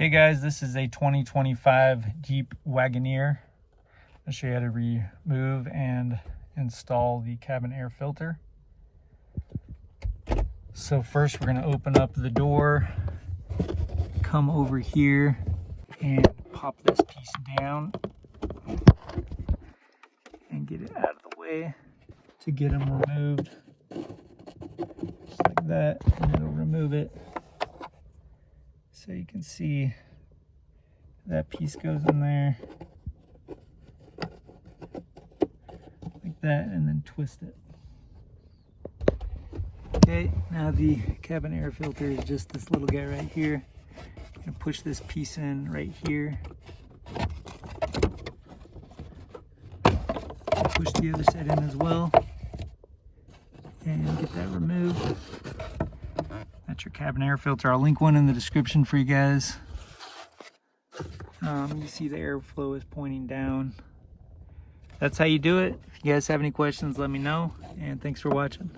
Okay guys, this is a 2025 Jeep Wagoneer. I'll show you how to remove and install the cabin air filter. So first we're going to open up the door, come over here and pop this piece down and get it out of the way to get them removed. Just like that, and it'll remove it. So you can see that piece goes in there like that, and then twist it. Okay, now the cabin air filter is just this little guy right here. I'm gonna push this piece in right here. Push the other side in as well, and get that removed. That's your cabin air filter. I'll link one in the description for you guys. You see the airflow is pointing down. That's how you do it. If you guys have any questions, let me know, and thanks for watching.